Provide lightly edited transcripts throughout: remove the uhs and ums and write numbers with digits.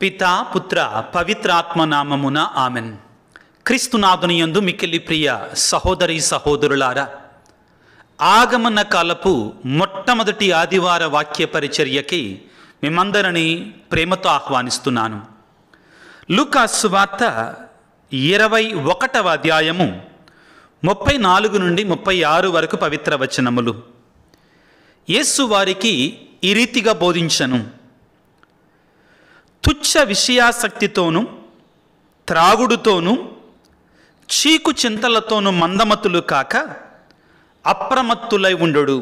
పితా పుత్ర పవిత్రాత్మ నామమున ఆమెన్. క్రీస్తునాథుని యందు మిక్కిలి ప్రియ సహోదరి సహోదరులారా, ఆగమన కాలపు మొట్టమొదటి ఆదివార వాక్య పరిచర్యకి మిమ్మందరినీ ప్రేమతో ఆహ్వానిస్తున్నాను. లూకా సువార్త 21వ అధ్యాయము 34 నుండి 36 వరకు పవిత్ర వచనములు. యేసు వారికి ఈ రీతిగా బోధించను: తుచ్చ విషయాసక్తితోనూ త్రాగుడుతోనూ చీకు చింతలతోనూ మందమతులు కాక అప్రమత్తులై ఉండు.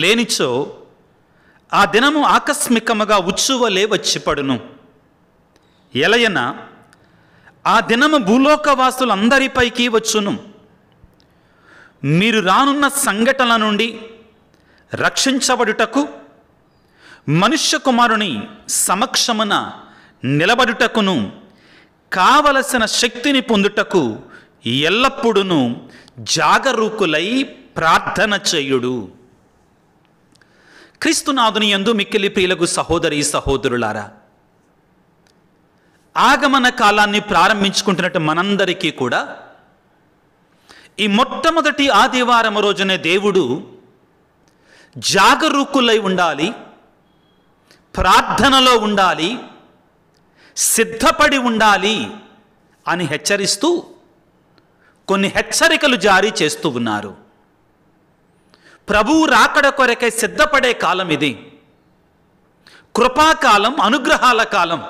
లేనిచో ఆ దినము ఆకస్మికముగా ఉచ్చువలే వచ్చిపడును. ఎలయన ఆ దినము భూలోకవాసులందరిపైకి వచ్చును. మీరు రానున్న సంఘటనల నుండి రక్షించబడుటకు మనుష్య కుమారుని సమక్షమున నిలబడుటకును కావలసిన శక్తిని పొందుటకు ఎల్లప్పుడూ జాగరూకులై ప్రార్థన చేయుడు. క్రీస్తునాథుని యందు మిక్కిలి ప్రియులకు సహోదరి సహోదరులారా, ఆగమన కాలాన్ని ప్రారంభించుకుంటున్నట్టు మనందరికీ కూడా ఈ మొట్టమొదటి ఆదివారం రోజునే దేవుడు జాగరూకులై ఉండాలి, ప్రార్థనలో ఉండాలి, సిద్ధపడి ఉండాలి అని హెచ్చరిస్తూ కొన్ని హెచ్చరికలు జారీ చేస్తూ ఉన్నారు. ప్రభువు రాకడ కొరకై సిద్ధపడే కాలం ఇది. కృపాకాలం, అనుగ్రహాల కాలం.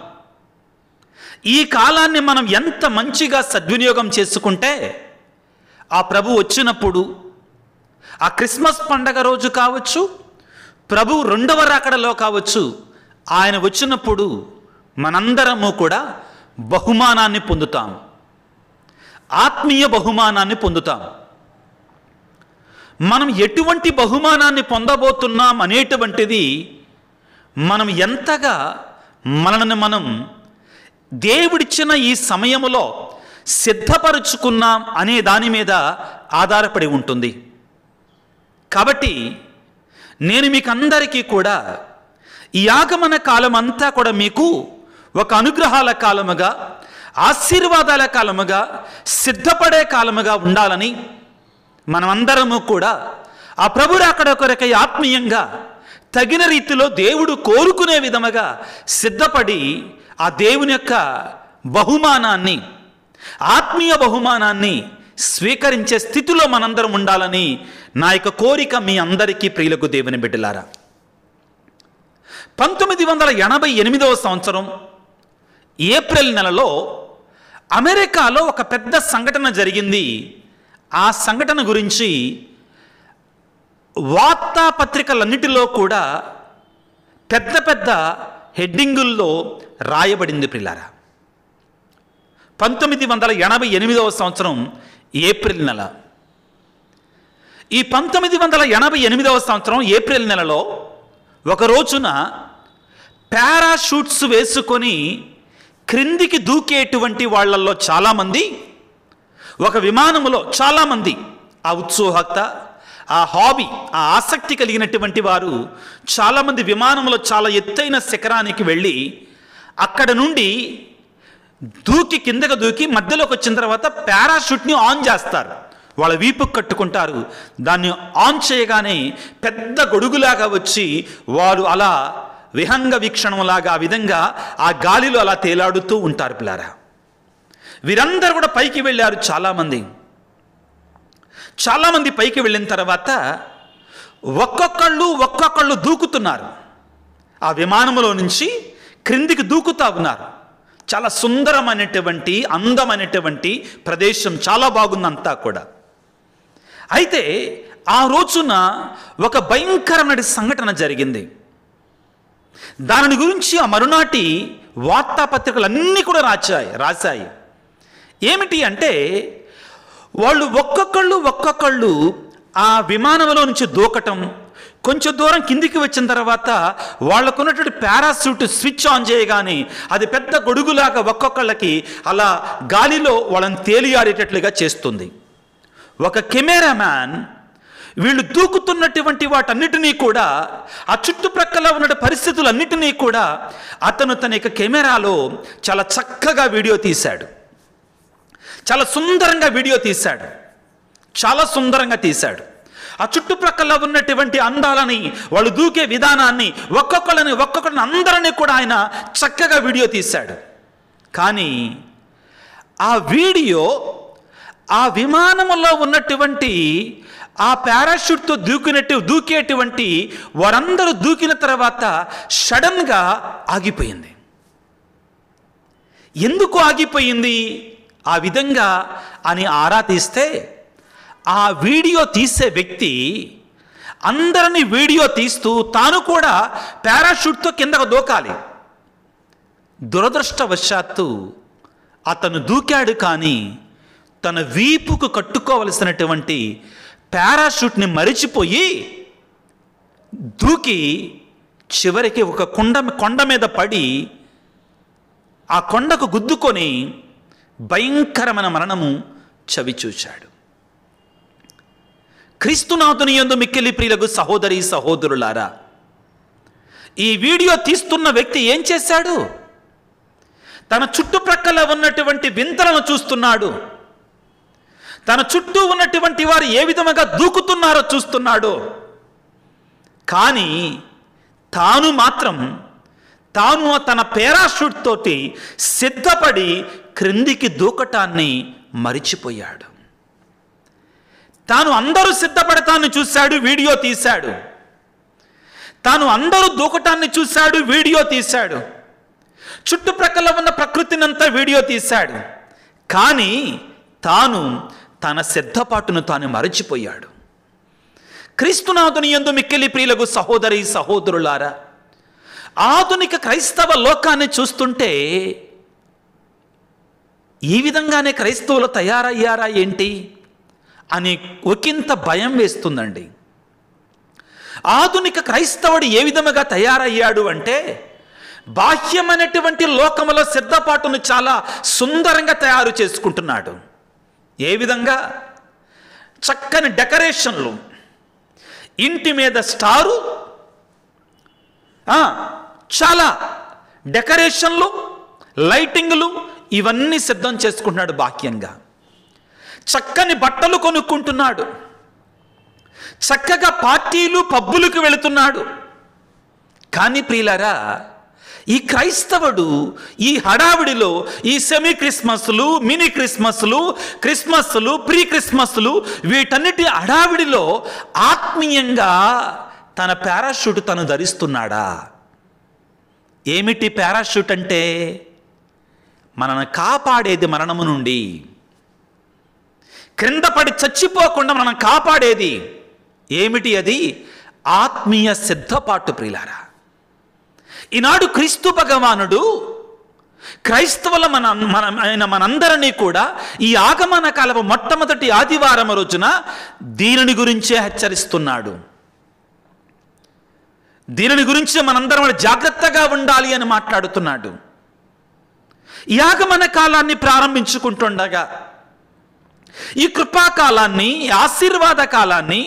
ఈ కాలాన్ని మనం ఎంత మంచిగా సద్వినియోగం చేసుకుంటే ఆ ప్రభు వచ్చినప్పుడు, ఆ క్రిస్మస్ పండగ రోజు కావచ్చు, ప్రభు రెండవ రాకడలో కావచ్చు, ఆయన వచ్చినప్పుడు మనందరము కూడా బహుమానాన్ని పొందుతాం, ఆత్మీయ బహుమానాన్ని పొందుతాం. మనం ఎటువంటి బహుమానాన్ని పొందబోతున్నాం అనేటువంటిది మనం ఎంతగా మనల్ని మనం దేవుడిచ్చిన ఈ సమయములో సిద్ధపరుచుకున్నాం అనే దాని మీద ఆధారపడి ఉంటుంది. కాబట్టి నేను మీకు అందరికీ కూడా ఈ ఆగమన కాలం అంతా కూడా మీకు ఒక అనుగ్రహాల కాలముగా, ఆశీర్వాదాల కాలముగా, సిద్ధపడే కాలముగా ఉండాలని మనమందరము కూడా ఆ ప్రభు రాకడ కొరకై ఆత్మీయంగా తగిన రీతిలో దేవుడు కోరుకునే విధముగా సిద్ధపడి ఆ దేవుని యొక్క బహుమానాన్ని, ఆత్మీయ బహుమానాన్ని స్వీకరించే స్థితిలో మనందరం ఉండాలని నా యొక్క కోరిక మీ అందరికీ ప్రియులకు దేవుని బిడ్డలారా. 1988వ సంవత్సరం ఏప్రిల్ నెలలో అమెరికాలో ఒక పెద్ద సంఘటన జరిగింది. ఆ సంఘటన గురించి వార్తాపత్రికలన్నిటిలో కూడా పెద్ద పెద్ద హెడ్డింగుల్లో రాయబడింది ప్రియులారా. 1988వ సంవత్సరం ఏప్రిల్ నెల. ఈ 1988వ సంవత్సరం ఏప్రిల్ నెలలో ఒక రోజున పారాషూట్స్ వేసుకొని క్రిందికి దూకేటువంటి వాళ్ళల్లో చాలామంది, ఒక విమానములో చాలామంది ఆ ఉత్సుకత, ఆ హాబీ, ఆ ఆసక్తి కలిగినటువంటి వారు చాలామంది విమానంలో చాలా ఎత్తైన శిఖరానికి వెళ్ళి అక్కడ నుండి కిందకు దూకి మధ్యలోకి వచ్చిన తర్వాత పారాషూట్ని ఆన్ చేస్తారు. వాళ్ళ వీపు కట్టుకుంటారు. దాన్ని ఆన్ చేయగానే పెద్ద గొడుగులాగా వచ్చి వారు అలా విహంగ వీక్షణంలాగా ఆ విధంగా ఆ గాలిలో అలా తేలాడుతూ ఉంటారు పిల్లారా. వీరందరూ కూడా పైకి వెళ్ళారు. చాలామంది పైకి వెళ్ళిన తర్వాత ఒక్కొక్కళ్ళు దూకుతున్నారు. ఆ విమానంలో నుంచి క్రిందికి దూకుతూ ఉన్నారు. చాలా సుందరమైనటువంటి, అందమైనటువంటి ప్రదేశం, చాలా బాగుందంతా కూడా. అయితే ఆ రోజున ఒక భయంకరమైన సంఘటన జరిగింది. దాని గురించి ఆ మరునాటి వార్తాపత్రికలన్నీ కూడా రాశాయి. ఏమిటి అంటే, వాళ్ళు ఒక్కొక్కళ్ళు ఆ విమానంలో నుంచి దూకటం, కొంచెం దూరం కిందికి వచ్చిన తర్వాత వాళ్ళకున్నటువంటి పారాషూట్ స్విచ్ ఆన్ చేయగానే అది పెద్ద గొడుగులాగా ఒక్కొక్కళ్ళకి అలా గాలిలో వాళ్ళని తేలియాడేటట్లుగా చేస్తుంది. ఒక కెమెరామ్యాన్ వీళ్ళు దూకుతున్నటువంటి వాటన్నిటినీ కూడా, ఆ చుట్టుప్రక్కల ఉన్న పరిస్థితులన్నిటినీ కూడా అతను తన యొక్క కెమెరాలో చాలా చక్కగా వీడియో తీశాడు. చాలా సుందరంగా వీడియో తీశాడు. చాలా సుందరంగా తీశాడు. ఆ చుట్టుప్రక్కల ఉన్నటువంటి అందాలని, వాళ్ళు దూకే విధానాన్ని, ఒక్కొక్కరిని అందరినీ కూడా ఆయన చక్కగా వీడియో తీశాడు. కానీ ఆ వీడియో ఆ విమానంలో ఉన్నటువంటి ఆ పారాషూట్తో దూకేటువంటి వారందరూ దూకిన తర్వాత సడన్గా ఆగిపోయింది. ఎందుకు ఆగిపోయింది ఆ విధంగా అని ఆరా తీస్తే, ఆ వీడియో తీసే వ్యక్తి అందరినీ వీడియో తీస్తూ తాను కూడా పారాషూట్తో కిందకు దూకాలి. దురదృష్టవశాత్తు అతను దూకాడు, కానీ తన వీపుకు కట్టుకోవలసినటువంటి పారాషూట్ని మరిచిపోయి దూకి చివరికి ఒక కొండ మీద పడి ఆ కొండకు గుద్దుకొని భయంకరమైన మరణము చవిచూశాడు. క్రీస్తునాథుని యందు మిక్కిలి ప్రియులకు సహోదరి సహోదరులారా, ఈ వీడియో తీస్తున్న వ్యక్తి ఏం చేశాడు? తన చుట్టుప్రక్కల ఉన్నటువంటి వింతలను చూస్తున్నాడు. తన చుట్టూ ఉన్నటువంటి వారు ఏ విధముగా దూకుతున్నారో చూస్తున్నాడు. కానీ తాను మాత్రం తన పారాషూట్ తోటి సిద్ధపడి క్రిందికి దూకటాన్ని మరిచిపోయాడు. తాను అందరూ సిద్ధపడటాన్ని చూశాడు, వీడియో తీశాడు. తాను అందరూ దూకటాన్ని చూశాడు, వీడియో తీశాడు. చుట్టుప్రక్కల ఉన్న ప్రకృతినంతా వీడియో తీశాడు. కానీ తాను తన సిద్ధపాటును తాను మరచిపోయాడు. క్రీస్తునాథుని యందు మిక్కిలి ప్రియులకు సహోదరి సహోదరులారా, ఆధునిక క్రైస్తవ లోకాన్ని చూస్తుంటే ఈ విధంగానే క్రైస్తవులు తయారయ్యారా ఏంటి అని ఒకంత భయం వేస్తుందండి. ఆధునిక క్రైస్తవుడు ఏ విధముగా తయారయ్యాడు అంటే, బాహ్యమైనటువంటి లోకములో సిద్ధపాటును చాలా సుందరంగా తయారు చేసుకుంటున్నాడు. ఏ విధంగా? చక్కని డెకరేషన్లు, ఇంటి మీద స్టారు, చాలా డెకరేషన్లు, లైటింగ్లు, ఇవన్నీ సిద్ధం చేసుకుంటున్నాడు బాహ్యంగా. చక్కని బట్టలు కొనుక్కుంటున్నాడు. చక్కగా పార్టీలు పబ్బులకు వెళుతున్నాడు. కానీ ప్రియులారా, ఈ క్రైస్తవుడు ఈ హడావిడిలో, ఈ సెమీ క్రిస్మస్లు, మినీ క్రిస్మస్లు, క్రిస్మస్లు, ప్రీ క్రిస్మస్లు, వీటన్నిటి హడావిడిలో ఆత్మీయంగా తన పారాషూట్ తను ధరిస్తున్నాడా? ఏమిటి పారాషూట్ అంటే? మనల్ని కాపాడేది మరణము నుండి, క్రింద పడి చచ్చిపోకుండా మనం కాపాడేది ఏమిటి? అది ఆత్మీయ సిద్ధపాటు ప్రియులారా. ఈనాడు క్రీస్తు భగవానుడు క్రైస్తవుల మనందరినీ కూడా ఈ ఆగమన కాలపు మొట్టమొదటి ఆదివారం రోజున దీనిని గురించే హెచ్చరిస్తున్నాడు. దీనిని గురించి మనందరం జాగ్రత్తగా ఉండాలి అని మాట్లాడుతున్నాడు. ఈ ఆగమన కాలాన్ని ప్రారంభించుకుంటుండగా, ఈ కృపాకాలాన్ని, ఆశీర్వాద కాలాన్ని,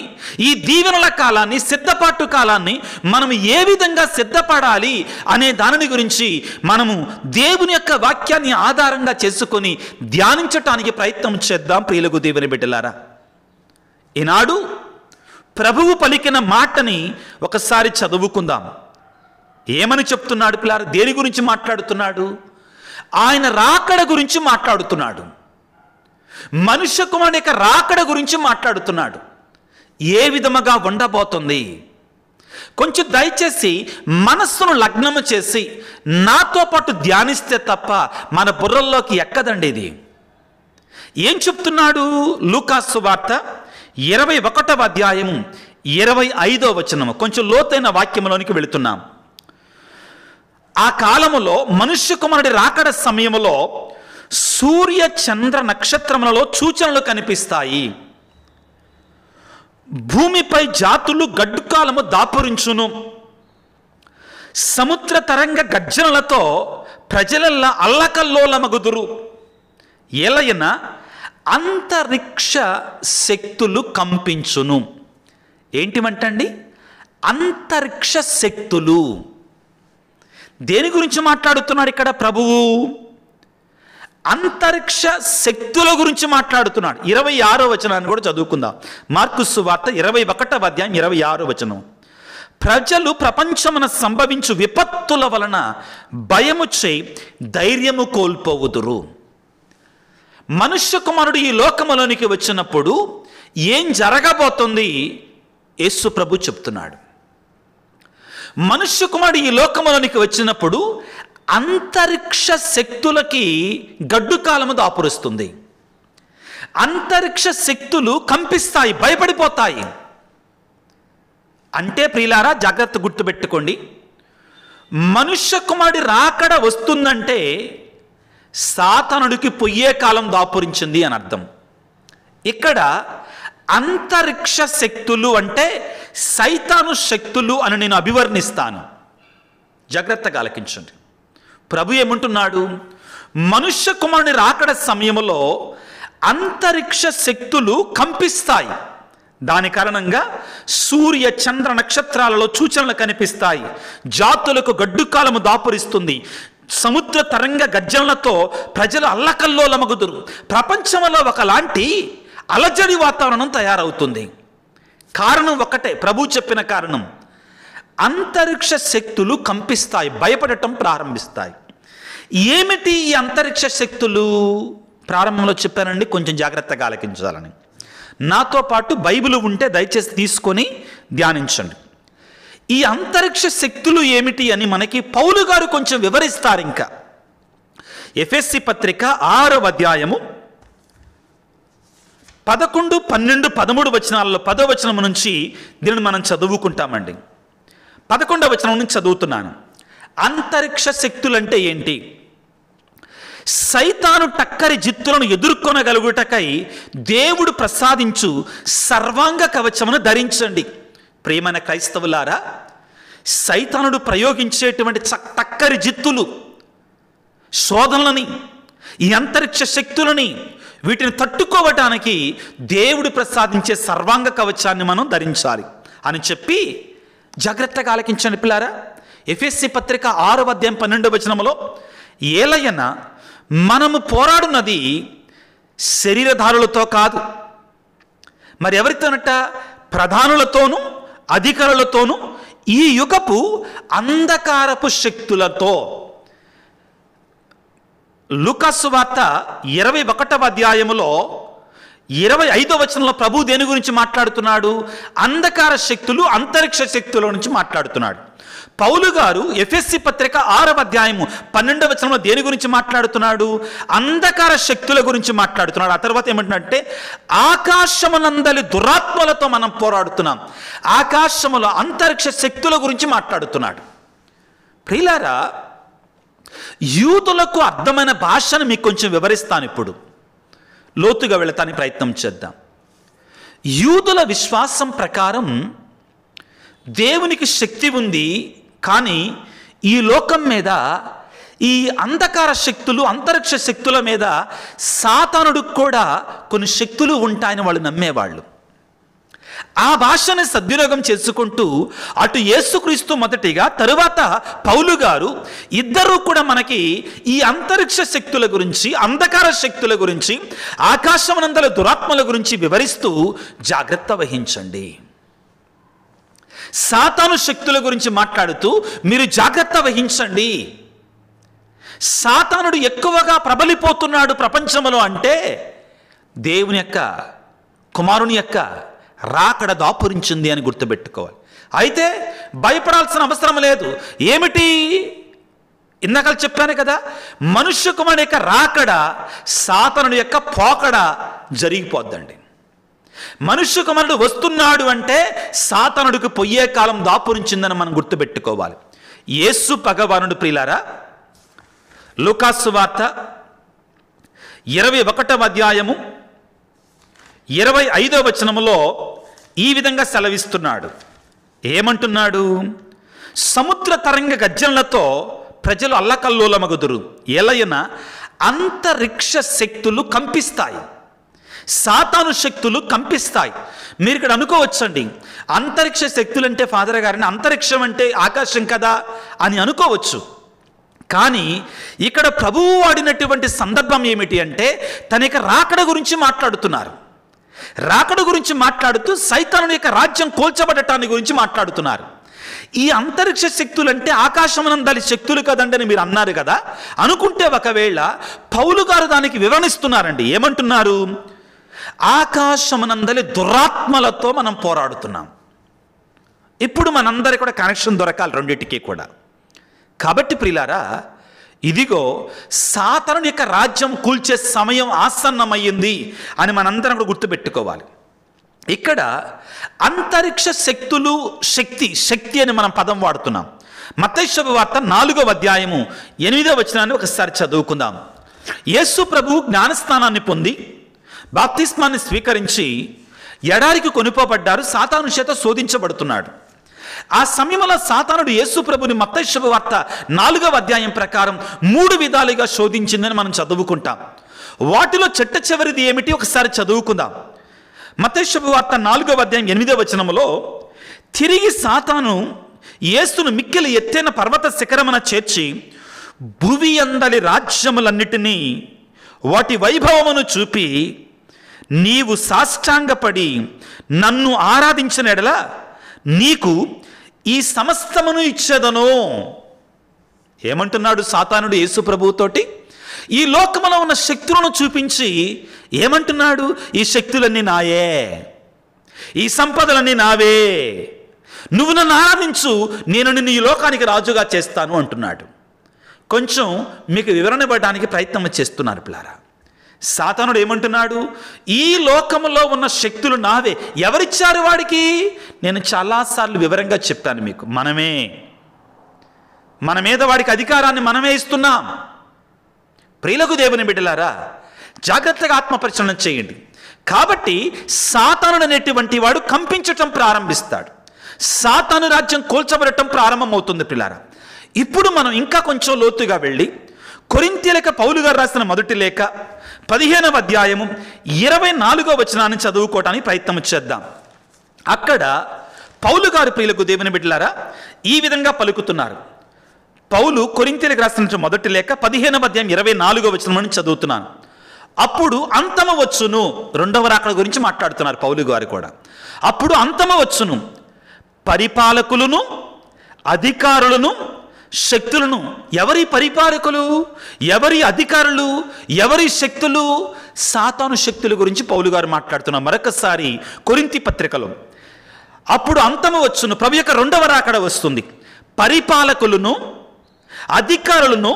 ఈ దీవెనల కాలాన్ని, సిద్ధపాటు కాలాన్ని మనం ఏ విధంగా సిద్ధపడాలి అనే దానిని గురించి మనము దేవుని యొక్క వాక్యాన్ని ఆధారంగా చేసుకొని ధ్యానించటానికి ప్రయత్నం చేద్దాం. ప్రియులకు దేవుని బిడ్డలారా, ఈనాడు ప్రభువు పలికిన మాటని ఒకసారి చదువుకుందాం. ఏమని చెప్తున్నాడు పిల్లారా? దేని గురించి మాట్లాడుతున్నాడు? ఆయన రాకడ గురించి మాట్లాడుతున్నాడు. మనుష్య కుమారుని యొక్క రాకడ గురించి మాట్లాడుతున్నాడు. ఏ విధముగా ఉండబోతుంది? కొంచెం దయచేసి మనస్సును లగ్నము చేసి నాతో పాటు ధ్యానిస్తే తప్ప మన బుర్రల్లోకి ఎక్కదండి ఇది. ఏం చెప్తున్నాడు? లూకాసు వార్త 21వ అధ్యాయము 25వ వచనము. కొంచెం లోతైన వాక్యములోనికి వెళుతున్నాం. ఆ కాలములో మనుష్య కుమారుడి రాకడ సమయంలో సూర్య చంద్ర నక్షత్రములలో సూచనలు కనిపిస్తాయి. భూమిపై జాతులు గడ్డుకాలము దాపురించును. సముద్ర తరంగ గర్జనలతో ప్రజలల్లా అల్లకల్లోలమగుదురు. ఎలయన అంతరిక్ష శక్తులు కంపించును. ఏంటివంటండి? అంతరిక్ష శక్తులు. దేని గురించి మాట్లాడుతున్నాడు ఇక్కడ ప్రభువు? అంతరిక్ష శక్తుల గురించి మాట్లాడుతున్నాడు. 26వ వచనాన్ని కూడా చదువుకుందాం. మార్కు సువార్త 21వ అధ్యాయం 26వ వచనం. ప్రజలు ప్రపంచమున సంభవించు విపత్తుల వలన భయము చేయి ధైర్యము కోల్పోవుదురు. మనుష్య కుమారుడు ఈ లోకములోనికి వచ్చినప్పుడు ఏం జరగబోతుంది యేసు ప్రభు చెప్తున్నాడు. మనుష్య కుమారుడు ఈ లోకములోనికి వచ్చినప్పుడు అంతరిక్ష శక్తులకి గడ్డు కాలము దాపురుస్తుంది. అంతరిక్ష శక్తులు కంపిస్తాయి, భయపడిపోతాయి. అంటే ప్రియులారా, జాగ్రత్త గుర్తుపెట్టుకోండి, మనుష్య కుమారుడి రాకడ వస్తుందంటే సాతానుడికి పొయ్యే కాలం దాపురించింది అని అర్థం. ఇక్కడ అంతరిక్ష శక్తులు అంటే సైతాను శక్తులు అని నేను అభివర్ణిస్తాను. జాగ్రత్తగా ఆలకించండి. ప్రభు ఏమంటున్నాడు? మనుష్య కుమారుని రాకడ సమయంలో అంతరిక్ష శక్తులు కంపిస్తాయి. దాని కారణంగా సూర్య చంద్ర నక్షత్రాలలో సూచనలు కనిపిస్తాయి. జాతులకు గడ్డు కాలము దాపురిస్తుంది. సముద్ర తరంగ గర్జనలతో ప్రజలు అల్లకల్లోలమగుదురు. ప్రపంచంలో ఒకలాంటి అలజడి వాతావరణం తయారవుతుంది. కారణం ఒకటే, ప్రభు చెప్పిన కారణం. అంతరిక్ష శక్తులు కంపిస్తాయి, భయపడటం ప్రారంభిస్తాయి. ఏమిటి ఈ అంతరిక్ష శక్తులు? ప్రారంభంలో చెప్పానండి, కొంచెం జాగ్రత్తగా ఆలకించాలని. నాతో పాటు బైబిల్ ఉంటే దయచేసి తీసుకొని ధ్యానించండి. ఈ అంతరిక్ష శక్తులు ఏమిటి అని మనకి పౌలు గారు కొంచెం వివరిస్తారు. ఇంకా ఎఫెసీ పత్రిక 6వ అధ్యాయము 11, 12, 13 వచనాలలో 10వ వచనం నుంచి దీనిని మనం చదువుకుంటామండి. 11వ వచనం నుంచి చదువుతున్నాను. అంతరిక్ష శక్తులు అంటే ఏంటి? సైతాను టక్కరి జిత్తులను ఎదుర్కొనగలుగుటకై దేవుడు ప్రసాదించు సర్వాంగ కవచమును ధరించండి. ప్రియమైన క్రైస్తవులారా, సైతానుడు ప్రయోగించేటువంటి టక్కరి జిత్తులు, శోధనలని, ఈ అంతరిక్ష శక్తులని, వీటిని తట్టుకోవటానికి దేవుడు ప్రసాదించే సర్వాంగ కవచాన్ని మనం ధరించాలి అని చెప్పి జాగ్రత్తగా ఆలకించండి పిల్లారా. ఎఫెసీ పత్రిక 6వ అధ్యాయం 12వ వచనములో, ఏలయన మనము పోరాడున్నది శరీరధారులతో కాదు, మరి ఎవరితోనట? ప్రధానులతోనూ అధికారులతోనూ ఈ యుగపు అంధకారపు శక్తులతో. లూకాసు వార్త 21వ అధ్యాయములో 25వ వచనంలో ప్రభు దేని గురించి మాట్లాడుతున్నాడు? అంధకార శక్తులు, అంతరిక్ష శక్తుల నుంచి మాట్లాడుతున్నాడు. పౌలు గారు ఎఫెసీ పత్రిక 6వ అధ్యాయము 12వ వచనంలో దేని గురించి మాట్లాడుతున్నాడు? అంధకార శక్తుల గురించి మాట్లాడుతున్నాడు. ఆ తర్వాత ఏమంటున్నాడంటే, ఆకాశమునందలి దురాత్మలతో మనం పోరాడుతున్నాం. ఆకాశములో అంతరిక్ష శక్తుల గురించి మాట్లాడుతున్నాడు. ప్రియులారా, యూదులకు అర్థమైన భాషను మీకు కొంచెం వివరిస్తాను. ఇప్పుడు లోతుగా వెళతానికి ప్రయత్నం చేద్దాం. యూదుల విశ్వాసం ప్రకారం దేవునికి శక్తి ఉంది, కానీ ఈ లోకం మీద ఈ అంధకార శక్తులు, అంతరిక్ష శక్తుల మీద సాతానుడికి కూడా కొన్ని శక్తులు ఉంటాయని వాళ్ళు నమ్మేవాళ్ళు. ఆ భాషని సద్వినియోగం చేసుకుంటూ అటు యేసుక్రీస్తు మొదటిగా, తరువాత పౌలు గారు ఇద్దరూ కూడా మనకి ఈ అంతరిక్ష శక్తుల గురించి, అంధకార శక్తుల గురించి, ఆకాశమనందల దురాత్మల గురించి వివరిస్తూ జాగ్రత్త వహించండి. సాతాను శక్తుల గురించి మాట్లాడుతూ మీరు జాగ్రత్త వహించండి. సాతానుడు ఎక్కువగా ప్రబలిపోతున్నాడు ప్రపంచంలో అంటే దేవుని యొక్క కుమారుని యొక్క రాకడ దాపురించింది అని గుర్తుపెట్టుకోవాలి. అయితే భయపడాల్సిన అవసరం లేదు. ఏమిటి? ఇందాక చెప్పాను కదా, మనుష్య కుమారుని యొక్క రాకడ సాతానుడి యొక్క పోకడ జరిగిపోద్దండి. మనుష్య కుమారుడు వస్తున్నాడు అంటే సాతానుడికి పొయ్యే కాలం దాపురించిందని మనం గుర్తుపెట్టుకోవాలి. యేసు భగవానుడు ప్రియులారా, లూకాసు వార్త 21వ అధ్యాయము 25వ వచనములో ఈ విధంగా సెలవిస్తున్నాడు. ఏమంటున్నాడు? సముద్ర తరంగ గర్జనలతో ప్రజలు అల్లకల్లోలమగుదురు. ఎలయన అంతరిక్ష శక్తులు కంపిస్తాయి, సాతాను శక్తులు కంపిస్తాయి. మీరు ఇక్కడ అనుకోవచ్చండి, అంతరిక్ష శక్తులంటే ఫాదర్ గారిని అంతరిక్షం అంటే ఆకాశం కదా అని అనుకోవచ్చు. కానీ ఇక్కడ ప్రభువు వాడినటువంటి సందర్భం ఏమిటి అంటే తన యొక్క రాకడ గురించి మాట్లాడుతున్నారు. రాకడ గురించి మాట్లాడుతూ సైతాను యొక్క రాజ్యం కూల్చబడటాన్ని గురించి మాట్లాడుతున్నారు. ఈ అంతరిక్ష శక్తులు అంటే ఆకాశమనందలి శక్తులు కదండి అని మీరు అన్నారు కదా. అనుకుంటే ఒకవేళ పౌలు గారు దానికి వివరణిస్తున్నారండి. ఏమంటున్నారు? ఆకాశమనందలి దురాత్మలతో మనం పోరాడుతున్నాం. ఇప్పుడు మనందరికీ కూడా కనెక్షన్ దొరకాలి రెండింటికి కూడా. కాబట్టి ప్రియులారా, ఇదిగో సాతాను యొక్క రాజ్యం కూల్చే సమయం ఆసన్నమయ్యింది అని మనందరం కూడా గుర్తుపెట్టుకోవాలి. ఇక్కడ అంతరిక్ష శక్తులు, శక్తి అని మనం పదం వాడుతున్నాం. మత్తయి శుభవార్త 4వ అధ్యాయము 8వ వచనాన్ని ఒకసారి చదువుకుందాం. యేసు ప్రభువు జ్ఞానస్నానాన్ని పొంది బాప్తిస్మాన్ని స్వీకరించి ఎడారికి కొనిపోబడ్డారు. సాతాను చేత శోధించబడుతున్నాడు. ఆ సమయంలో సాతానుడు యేసు ప్రభుని మత్తయి శుభవార్త 4వ అధ్యాయం ప్రకారం 3 విధాలుగా శోధించిందని మనం చదువుకుంటాం. వాటిలో చివరిది ఏమిటి ఒకసారి చదువుకుందాం. మత్తయి శుభవార్త 4వ అధ్యాయం 8వ వచనములో, తిరిగి సాతాను యేసును మిక్కిలి ఎత్తైన పర్వత శిఖరమున చేర్చి భువి అందలి రాజ్యములన్నిటినీ వాటి వైభవమును చూపి, నీవు సాష్టాంగపడి నన్ను ఆరాధించిన ఎడల నీకు ఈ సమస్తమును ఇచ్చేదను. ఏమంటున్నాడు సాతానుడు యేసు ప్రభువుతోటి? ఈ లోకములో ఉన్న శక్తులను చూపించి ఏమంటున్నాడు? ఈ శక్తులన్నీ నాయే, ఈ సంపదలన్నీ నావే, నువ్వు నన్ను ఆరాధించు, నేను నిన్ను ఈ లోకానికి రాజుగా చేస్తాను అంటున్నాడు. కొంచెం మీకు వివరణ ఇవ్వడానికి ప్రయత్నం చేస్తున్నారు పిల్లారా. సాతానుడు ఏమంటున్నాడు? ఈ లోకములో ఉన్న శక్తులు నావే. ఎవరిచ్చారు వాడికి? నేను చాలాసార్లు వివరంగా చెప్పాను మీకు. మన మీద వాడికి అధికారాన్ని మనమే ఇస్తున్నాం. ప్రియులకు దేవుని బిడ్డలారా, జాగ్రత్తగా ఆత్మపరిశీలన చేయండి. కాబట్టి సాతానుడు అనేటువంటి వాడు కంపించటం ప్రారంభిస్తాడు. సాతాను రాజ్యం కూల్చబడటం ప్రారంభమవుతుంది పిల్లారా. ఇప్పుడు మనం ఇంకా కొంచెం లోతుగా వెళ్ళి కొరింథీయులకు పౌలు గారు రాసిన మొదటి లేఖ 15వ అధ్యాయము 24వ వచనాన్ని చదువుకోవటానికి ప్రయత్నం చేద్దాం. అక్కడ పౌలు గారు ప్రియులకు దేవుని బిడ్డలారా ఈ విధంగా పలుకుతున్నారు. పౌలు కొరింథీయులకు రాసిన మొదటి లేఖ 15వ అధ్యాయం 24వ వచనం చదువుతున్నాను. అప్పుడు అంతము వచ్చును. రెండవ రాకడ గురించి మాట్లాడుతున్నారు పౌలు గారు కూడా. అప్పుడు అంతము వచ్చును, పరిపాలకులను, అధికారులను, శక్తులను. ఎవరి పరిపాలకులు, ఎవరి అధికారులు, ఎవరి శక్తులు? సాతాను శక్తుల గురించి పౌలు గారు మాట్లాడుతున్నారు మరొకసారి కొరింథీ పత్రికలో. అప్పుడు అంతము వచ్చును, ప్రభు యొక్క రెండవ రాకడ వస్తుంది. పరిపాలకులను, అధికారులను,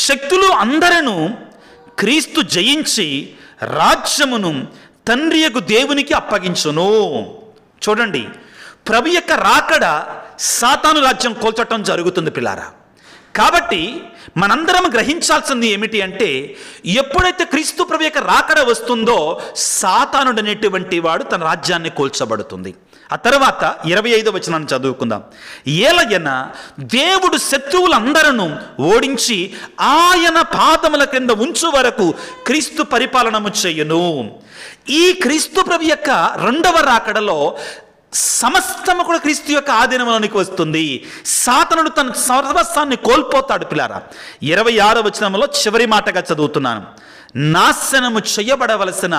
శక్తులు అందరూ క్రీస్తు జయించి రాజ్యమును తండ్రియగు దేవునికి అప్పగించును. చూడండి, ప్రభు యొక్క రాకడ సాతాను రాజ్యం కూల్చటం జరుగుతుంది పిల్లారా. కాబట్టి మనందరం గ్రహించాల్సింది ఏమిటి అంటే, ఎప్పుడైతే క్రీస్తు ప్రభు యొక్క రాకడ వస్తుందో సాతానుడు అనేటువంటి వాడు తన రాజ్యాన్ని కూల్చబడుతుంది. ఆ తర్వాత 25వ వచనాన్ని చదువుకుందాం. ఏలయన దేవుడు శత్రువులందరూ ఓడించి ఆయన పాదముల క్రింద ఉంచు వరకు క్రీస్తు పరిపాలనము చేయును. ఈ క్రీస్తు ప్రభు యొక్క రెండవ రాకడలో సమస్తము కూడా క్రీస్తు యొక్క ఆధీనంలోనికి వస్తుంది. సాతానుడు తన సర్వస్వాన్ని కోల్పోతాడు పిల్లారా. 26వ వచనంలో చివరి మాటగా చదువుతున్నాను. నాశనము చేయబడవలసిన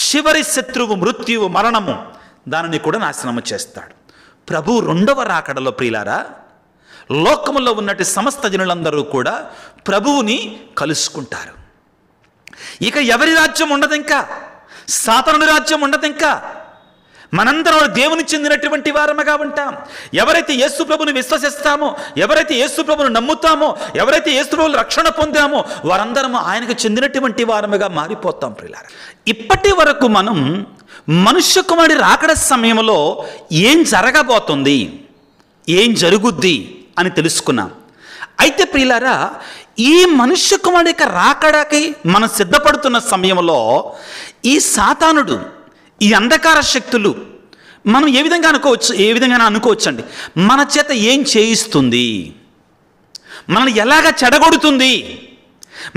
చివరి శత్రువు మృత్యువు, మరణము, దానిని కూడా నాశనము చేస్తాడు. ప్రభు రెండవ రాకడలో ప్రియులారా లోకములో ఉన్నట్టు సమస్త జనులందరూ కూడా ప్రభువుని కలుసుకుంటారు. ఇక ఎవరి రాజ్యం ఉండదు, ఇంకా సాతానుడి రాజ్యం ఉండదు. ఇంకా మనందరం దేవుని చెందినటువంటి వారముగా ఉంటాం. ఎవరైతే యేసు ప్రభుని విశ్వసిస్తామో, ఎవరైతే యేసు ప్రభుని నమ్ముతామో, ఎవరైతే యేసు ప్రభుని రక్షణ పొందామో వారందరం ఆయనకు చెందినటువంటి వారముగా మారిపోతాం ప్రియులారా. ఇప్పటి వరకు మనం మనుష్య కుమారుడి రాకడ సమయంలో ఏం జరగబోతుంది, ఏం జరుగుద్ది అని తెలుసుకున్నాం. అయితే ప్రియులారా, ఈ మనుష్య కుమారుడి యొక్క రాకడకి మనం సిద్ధపడుతున్న సమయంలో ఈ సాతానుడు, ఈ అంధకార శక్తులు మనం ఏ విధంగా అనుకోవచ్చండి, మన చేత ఏం చేయిస్తుంది, మనల్ని ఎలాగ చెడగొడుతుంది,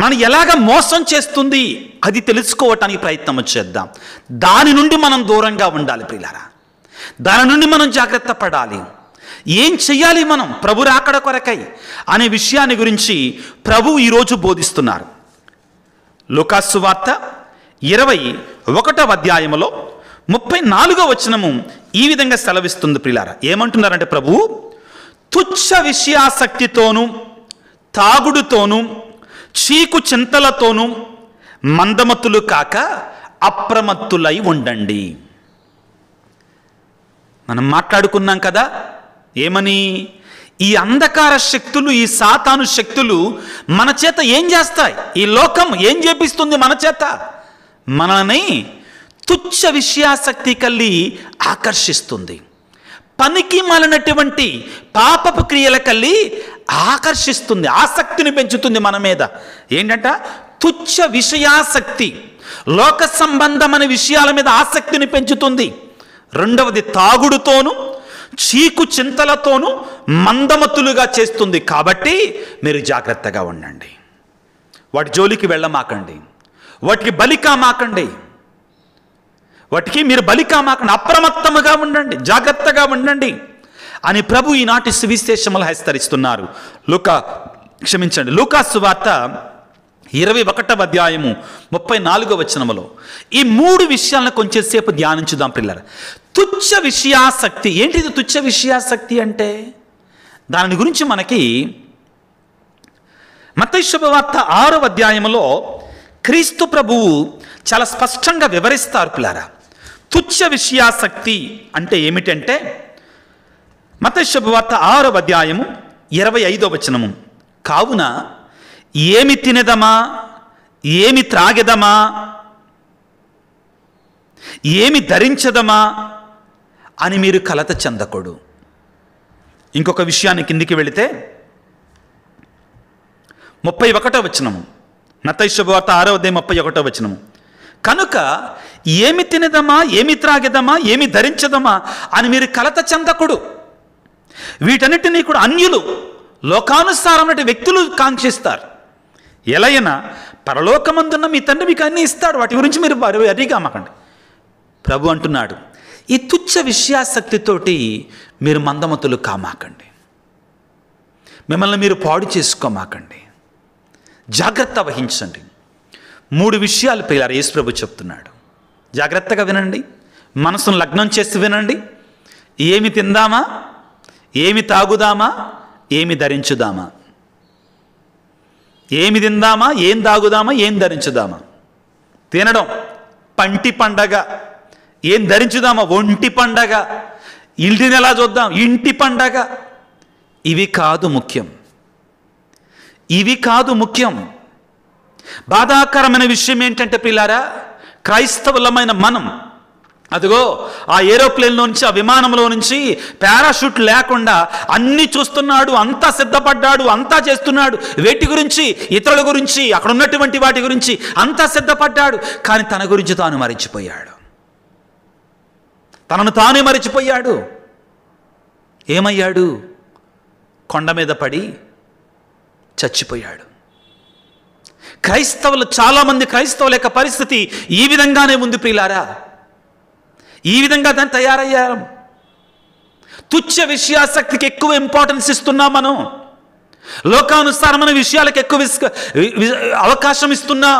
మనం ఎలాగ మోసం చేస్తుంది, అది తెలుసుకోవటానికి ప్రయత్నం చేద్దాం. దాని నుండి మనం దూరంగా ఉండాలి ప్రియులారా. దాని నుండి మనం జాగ్రత్త పడాలి. ఏం చెయ్యాలి మనం ప్రభు రాకడ కొరకై అనే విషయాన్ని గురించి ప్రభు ఈరోజు బోధిస్తున్నారు. లూకాసు వార్త 21వ అధ్యాయములో 34వ వచనము ఈ విధంగా సెలవిస్తుంది ప్రియులారా. ఏమంటున్నారంటే ప్రభువు, తుచ్చ విషయాసక్తితోనూ తాగుడుతోనూ చీకు చింతలతోనూ మందమతులు కాక అప్రమత్తులై ఉండండి. మనం మాట్లాడుకున్నాం కదా ఏమని, ఈ అంధకార శక్తులు, ఈ సాతాను శక్తులు మన చేత ఏం చేస్తాయి, ఈ లోకం ఏం చేపిస్తుంది మన చేత, మనల్ని తుచ్చ విషయాసక్తి కలిగి ఆకర్షిస్తుంది. పనికి మాలినటువంటి పాపపు క్రియల కలిగి ఆకర్షిస్తుంది, ఆసక్తిని పెంచుతుంది మన మీద. ఏంటంట? తుచ్చ విషయాసక్తి, లోక సంబంధమైన విషయాల మీద ఆసక్తిని పెంచుతుంది. రెండవది తాగుడుతోనూ చీకు చింతలతోనూ మందమతులుగా చేస్తుంది. కాబట్టి మీరు జాగ్రత్తగా ఉండండి, వాటి జోలికి వెళ్ళమాకండి, వాటికి బలికామాకండి, వాటికి మీరు బలికామాకండి, అప్రమత్తముగా ఉండండి, జాగ్రత్తగా ఉండండి అని ప్రభు ఈనాటి సువిశేషములు హెచ్చరిస్తున్నారు. లూకాసు వార్త 21వ అధ్యాయము 34వ వచనములో ఈ 3 విషయాలను కొంచెంసేపు ధ్యానించుదాం పిల్లలు. తుచ్చ విషయాసక్తి ఏంటిది? తుచ్చ విషయాసక్తి అంటే దాని గురించి మనకి మత్తయి శుభవార్త 6వ అధ్యాయములో క్రీస్తు ప్రభువు చాలా స్పష్టంగా వివరిస్తారు పిల్లరా. తుచ్చ విషయాసక్తి అంటే ఏమిటంటే మత్తయి శుభవార్త 6వ అధ్యాయము 25వ వచనము, కావున ఏమి తినెదమా, ఏమి త్రాగెదమా, ఏమి ధరించదమా అని మీరు కలత చెందకూడదు. ఇంకొక విషయాన్ని కిందికి వెళితే 31వ వచనము, మత్తయి శుభవార్త 6వ అధ్యాయం 31వ వచనము, కనుక ఏమి తినదమా, ఏమి త్రాగెదమా, ఏమి ధరించదమా అని మీరు కలత చెందకూడదు. వీటన్నిటినీ కూడా అన్యులు, లోకానుసారమైన వ్యక్తులు కాంక్షిస్తారు. ఎలైనా పరలోకమందున్న మీ తండ్రి మీకు అన్నీ ఇస్తాడు, వాటి గురించి మీరు అడిగామకండి. ప్రభు అంటున్నాడు, ఈ తుచ్చ విషయాసక్తితోటి మీరు మందమతులు కామాకండి, మిమ్మల్ని మీరు పాడు చేసుకోమాకండి, జాగ్రత్త వహించండి. 3 విషయాలు పిల్లలు యేసు ప్రభు చెప్తున్నాడు. జాగ్రత్తగా వినండి, మనసును లగ్నం చేసి వినండి. ఏమి తిందామా, ఏమి తాగుదామా, ఏమి ధరించుదామా, ఏమి తిందామా, ఏం తాగుదామా, ఏం ధరించుదామా. తినడం పంటి పండగ, ఏం ధరించుదామా ఒంటి పండగ, ఇంటిని ఎలా చూద్దాం ఇంటి పండగ. ఇవి కాదు ముఖ్యం, ఇవి కాదు ముఖ్యం. బాధాకరమైన విషయం ఏంటంటే పిల్లారా, క్రైస్తవులమైన మనం అదిగో ఆ ఏరోప్లేన్లో నుంచి, ఆ విమానంలో నుంచి పారాషూట్ లేకుండా అన్నీ చూస్తున్నాడు, అంతా సిద్ధపడ్డాడు, అంతా చేస్తున్నాడు. వేటి గురించి? ఇతరుల గురించి, అక్కడ ఉన్నటువంటి వాటి గురించి అంతా సిద్ధపడ్డాడు. కానీ తన గురించి తాను మరిచిపోయాడు, తనను తానే మరిచిపోయాడు. ఏమయ్యాడు? కొండ మీద పడి చచ్చిపోయాడు. క్రైస్తవులు, చాలామంది క్రైస్తవుల యొక్క పరిస్థితి ఈ విధంగానే ఉంది ప్రియులారా. ఈ విధంగా దాన్ని తయారయ్యారు. తుచ్చ విషయాసక్తికి ఎక్కువ ఇంపార్టెన్స్ ఇస్తున్నాం మనం, లోకానుసారమైన విషయాలకు ఎక్కువ అవకాశం ఇస్తున్నాం.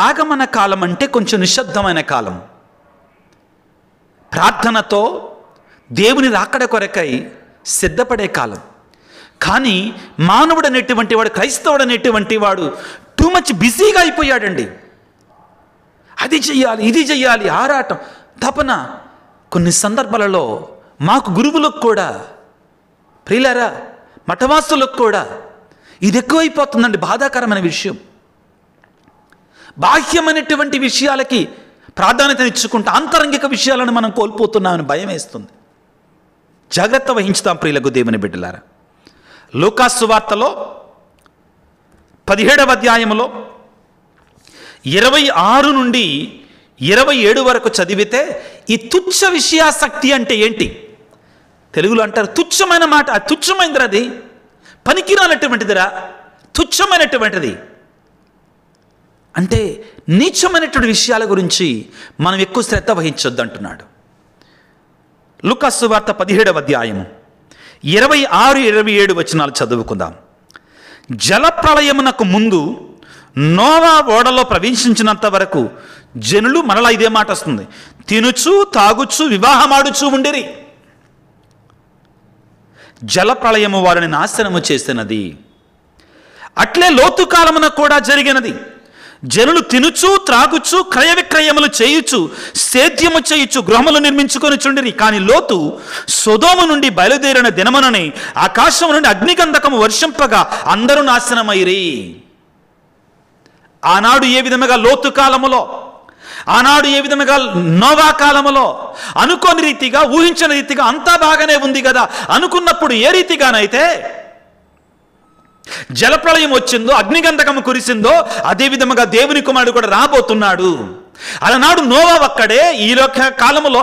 ఆగమన కాలం అంటే కొంచెం నిశ్శబ్దమైన కాలం, ప్రార్థనతో దేవుని రాకడ కొరకై సిద్ధపడే కాలం. కానీ మానవుడు అనేటువంటి వాడు, క్రైస్తవుడు అనేటువంటి వాడు టూ మచ్ బిజీగా అయిపోయాడండి. అది చెయ్యాలి, ఇది చెయ్యాలి, ఆరాటం, తపన. కొన్ని సందర్భాలలో మాకు గురువులకు కూడా, ప్రియులారా మఠవాసులకు కూడా ఇది ఎక్కువైపోతుందండి. బాధాకరమైన విషయం. బాహ్యమైనటువంటి విషయాలకి ప్రాధాన్యతనిచ్చుకుంటూ ఆంతరంగిక విషయాలను మనం కోల్పోతున్నామని భయం వేస్తుంది. జాగ్రత్త వహించుతాం ప్రియులకు దేవుని బిడ్డలారా. లూకాసు వార్తలో 17వ అధ్యాయంలో 26 నుండి 27 వరకు చదివితే ఈ తుచ్చ విషయాసక్తి అంటే ఏంటి? తెలుగులో అంటారు తుచ్చమైన మాట. అది తుచ్చమైనదిరా, అది పనికిరానటువంటిదిరా, తుచ్చమైనటువంటిది. అంటే నీచమైనటువంటి విషయాల గురించి మనం ఎక్కువ శ్రద్ధ వహించొద్దు అంటున్నాడు. లూకా సువార్త 17వ అధ్యాయము 26-27 వచనాలు చదువుకుందాం. జలప్రళయమునకు ముందు నోవా ఓడలో ప్రవేశించినంత వరకు జనులు, మరలా ఇదే మాట వస్తుంది, తినుచు తాగుచు వివాహమాడుచు ఉండిరి. జలప్రళయము వారిని నాశనము చేసినది. అట్లే లోతు కాలమున కూడా జరిగినది. జనులు తినుచు త్రాగుచు క్రయ విక్రయములు చేయుచు సేద్యము చేయుచు గృహములు నిర్మించుకొని చుండిరి. కానీ లోతు సొదోము నుండి బయలుదేరిన దినముననే ఆకాశం నుండి అగ్నిగంధకము వర్షింపగా అందరూ నాశనమైరి. ఆనాడు ఏ విధముగా లోతు కాలములో, ఆనాడు ఏ విధముగా నోవా కాలములో అనుకోని రీతిగా, ఊహించిన రీతిగా అంతా బాగానే ఉంది కదా అనుకున్నప్పుడు ఏ రీతిగానైతే జలప్రళయం వచ్చిందో, అగ్నిగంధకము కురిసిందో, అదే విధముగా దేవుని కుమారుడు కూడా రాబోతున్నాడు. అలనాడు నోవా ఒక్కడే, ఈ లోక కాలములో